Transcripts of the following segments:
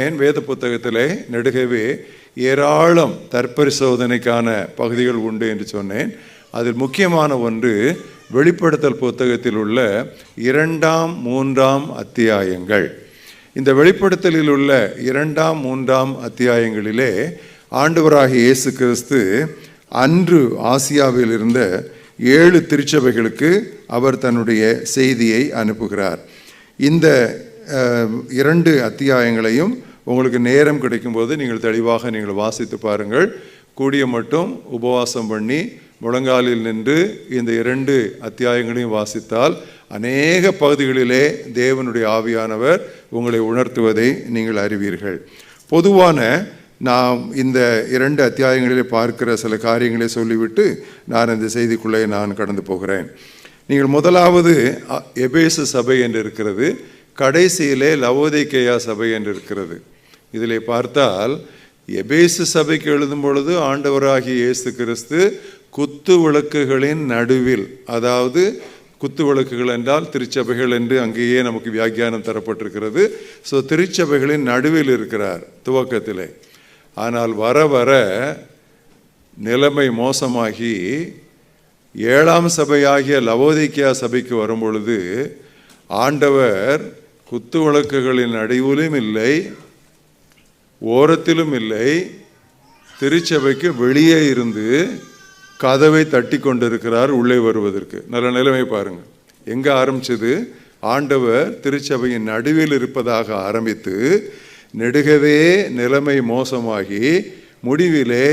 என் வேத புத்தகத்திலே நெடுகவே ஏராளம் தற்பரிசோதனைக்கான பகுதிகள் உண்டு என்று சொன்னேன். அதில் முக்கியமான ஒன்று வெளிப்படுத்தல் புத்தகத்தில் உள்ள 2, 3 அத்தியாயங்கள். இந்த வெளிப்படுத்தலில் உள்ள 2, 3 அத்தியாயங்களிலே ஆண்டவராகிய இயேசு கிறிஸ்து அன்று ஆசியாவில் இருந்த 7 திருச்சபைகளுக்கு அவர் தன்னுடைய செய்தியை அனுப்புகிறார். இந்த 2 அத்தியாயங்களையும் உங்களுக்கு நேரம் கிடைக்கும்போது நீங்கள் தெளிவாக நீங்கள் வாசித்து பாருங்கள். கூடிய மட்டும் உபவாசம் பண்ணி முழங்காலில் நின்று இந்த 2 அத்தியாயங்களையும் வாசித்தால் அநேக பகுதிகளிலே தேவனுடைய ஆவியானவர் உங்களை உணர்த்துவதை நீங்கள் அறிவீர்கள். பொதுவான நாம் இந்த 2 அத்தியாயங்களிலே பார்க்கிற சில காரியங்களை சொல்லிவிட்டு நான் இந்த செய்திக்குள்ளே நான் கடந்து போகிறேன். நீங்கள் முதலாவது எபேசு சபை என்று இருக்கிறது, கடைசியிலே லவோதிக்கேயா சபை என்று இருக்கிறது. இதிலே பார்த்தால் எபேசு சபைக்கு எழுதும் பொழுது ஆண்டவராகிய இயேசு கிறிஸ்து குத்து விளக்குகளின் நடுவில், அதாவது குத்து விளக்குகள் என்றால் திருச்சபைகள் என்று அங்கேயே நமக்கு வியாக்கியானம் தரப்பட்டிருக்கிறது. ஸோ திருச்சபைகளின் நடுவில் இருக்கிறார் துவக்கத்திலே. ஆனால் வர வர நிலைமை மோசமாகி 7ஆம் சபையாகிய லவோதிக்கேயா சபைக்கு வரும் பொழுது ஆண்டவர் குத்து விளக்குகளின் நடுவிலும் இல்லை, ஓரத்திலும் இல்லை, திருச்சபைக்கு வெளியே இருந்து கதவை தட்டி கொண்டிருக்கிறார் உள்ளே வருவதற்கு. நல்ல நிலைமை பாருங்கள். எங்கே ஆரம்பிச்சது? ஆண்டவர் திருச்சபையின் நடுவில் இருப்பதாக ஆரம்பித்து நெடுகவே நிலைமை மோசமாகி முடிவிலே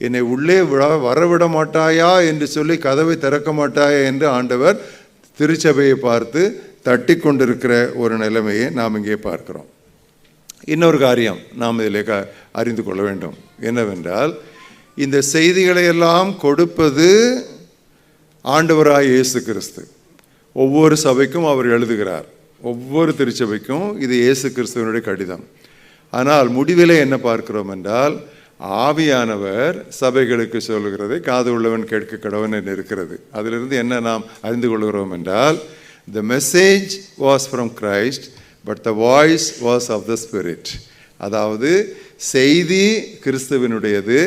என்னை உள்ளே வரவிட மாட்டாயா என்று சொல்லி கதவை திறக்க மாட்டாயா என்று ஆண்டவர் திருச்சபையை பார்த்து தட்டி கொண்டிருக்கிற ஒரு நிலைமையை நாம் இங்கே பார்க்கிறோம். இன்னொரு காரியம் நாம் இதில் அறிந்து கொள்ள வேண்டும். என்னவென்றால், இந்த செய்திகளை எல்லாம் கொடுப்பது ஆண்டவராய் இயேசு கிறிஸ்து. ஒவ்வொரு சபைக்கும் அவர் எழுதுகிறார், ஒவ்வொரு திருச்சபைக்கும் இது இயேசு கிறிஸ்துவனுடைய கடிதம். ஆனால் முடிவிலே என்ன பார்க்கிறோம் என்றால், ஆவியானவர் சபைகளுக்கு சொல்லுகிறதை காது உள்ளவன் கேட்க கடவன் என்று இருக்கிறது. அதிலிருந்து என்ன நாம் அறிந்து கொள்கிறோம் என்றால், the message was from Christ but the voice was of the Spirit. அதாவது செய்தி கிறிஸ்துவினுடையது,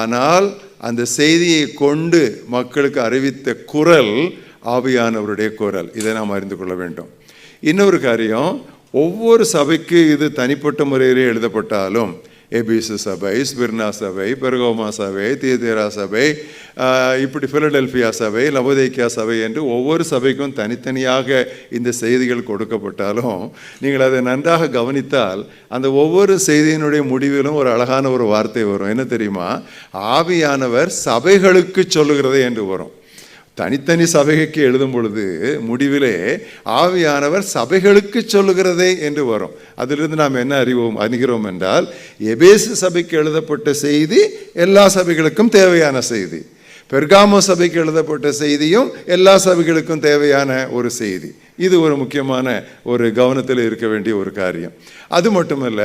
ஆனால் அந்த செய்தியை கொண்டு மக்களுக்கு அறிவித்த குரல் ஆவியானவருடைய குரல். இதை நாம் அறிந்து கொள்ள வேண்டும். இன்னொரு காரியம், ஒவ்வொரு சபைக்கு இது தனிப்பட்ட முறையிலே எழுதப்பட்டாலும் எபேசு சபை, ஸ்மிர்னா சபை, பெர்கோமா சபை, தியதீரா சபை, இப்படி பிலடெல்பியா சபை, லவோதிக்கேயா சபை என்று ஒவ்வொரு சபைக்கும் தனித்தனியாக இந்த செய்திகள் கொடுக்கப்பட்டாலும் நீங்கள் அதை நன்றாக கவனித்தால் அந்த ஒவ்வொரு செய்தியினுடைய முடிவிலும் ஒரு அழகான ஒரு வார்த்தை வரும். என்ன தெரியுமா? ஆவியானவர் சபைகளுக்கு சொல்லுகிறதே என்று வரும். தனித்தனி சபைக்கு எழுதும் பொழுது முடிவிலே ஆவியானவர் சபைகளுக்கு சொல்லுகிறதே என்று வரும். அதிலிருந்து நாம் என்ன அறிகிறோம் என்றால், எபேசு சபைக்கு எழுதப்பட்ட செய்தி எல்லா சபைகளுக்கும் தேவையான செய்தி, பெர்காமோ சபைக்கு எழுதப்பட்ட செய்தியும் எல்லா சபைகளுக்கும் தேவையான ஒரு செய்தி. இது ஒரு முக்கியமான ஒரு கவனத்தில் இருக்க வேண்டிய ஒரு காரியம். அது மட்டுமல்ல,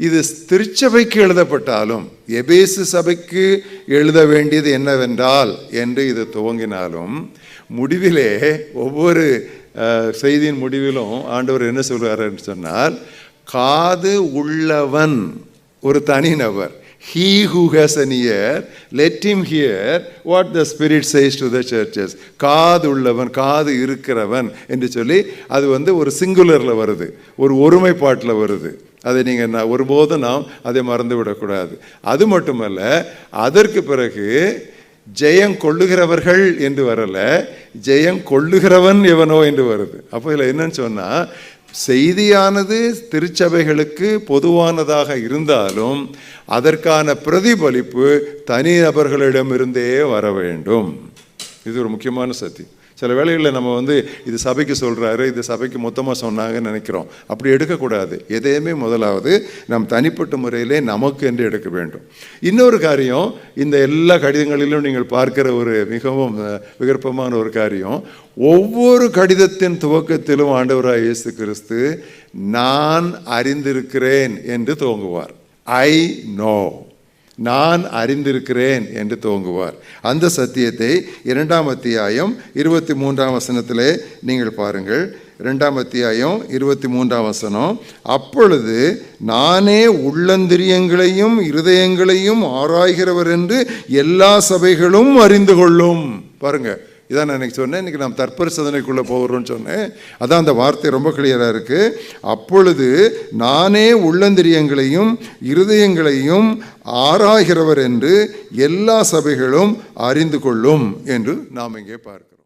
இது திருச்சபைக்கு எழுதப்பட்டாலும் எபேசு சபைக்கு எழுத வேண்டியது என்னவென்றால் என்று இது துவங்கினாலும் முடிவிலே ஒவ்வொரு செய்தியின் முடிவிலும் ஆண்டவர் என்ன சொல்கிறார் என்று சொன்னால், காது உள்ளவன் ஒரு தனிநபர், he who has an ear let him hear what the Spirit says to the churches. காது உள்ளவன், காது இருக்கிறவன் என்று சொல்லி அது ஒரு சிங்குலரில் வருது, ஒரு ஒருமைப்பாட்டில் வருது. அதை நீங்கள் ஒருபோதும் நாம் அதை மறந்து விடக்கூடாது. அது மட்டுமல்ல, அதற்கு பிறகு ஜெயம் கொள்ளுகிறவர்கள் என்று வரல, ஜெயம் கொள்ளுகிறவன் எவனோ என்று வருது. அப்போ இதில் என்னன்னு சொன்னால், செய்தியானது திருச்சபைகளுக்கு பொதுவானதாக இருந்தாலும் அதற்கான பிரதிபலிப்பு தனிநபர்களிடமிருந்தே வர வேண்டும். இது ஒரு முக்கியமான சத்தியம். சில வேளைகளில் நம்ம இது சபைக்கு சொல்கிறாரு, இது சபைக்கு மொத்தமாக சொன்னாங்கன்னு நினைக்கிறோம். அப்படி எடுக்கக்கூடாது. எதையுமே முதலாவது நாம் தனிப்பட்ட முறையிலே நமக்கு என்று எடுக்க வேண்டும். இன்னொரு காரியம், இந்த எல்லா கடிதங்களிலும் நீங்கள் பார்க்கிற ஒரு மிகவும் விகற்பமான ஒரு காரியம், ஒவ்வொரு கடிதத்தின் துவக்கத்திலும் ஆண்டவராய் இயேசு கிறிஸ்து நான் அறிந்திருக்கிறேன் என்று துவங்குவார். ஐ நோ, நான் அறிந்திருக்கிறேன் என்று துவங்குவார். அந்த சத்தியத்தை 2ஆம் அத்தியாயம் 23ஆம் வசனத்திலே நீங்கள் பாருங்கள். 2ஆம் அத்தியாயம் 23ஆம் வசனம். அப்பொழுது நானே உள்ளந்திரியங்களையும் இருதயங்களையும் ஆராய்கிறவர் என்று எல்லா சபைகளும் அறிந்து கொள்ளும். பாருங்க, இதான் நான் இன்னைக்கு சொன்னேன். இன்னைக்கு நாம் தற்பரிசோதனைக்குள்ளே போகிறோம்னு சொன்னேன். அதான் அந்த வார்த்தை ரொம்ப கிளியராக இருக்குது. அப்பொழுது நானே உள்ளந்திரியங்களையும் இருதயங்களையும் ஆராய்கிறவர் என்று எல்லா சபைகளும் அறிந்து கொள்ளும் என்று நாம் இங்கே பார்க்கிறோம்.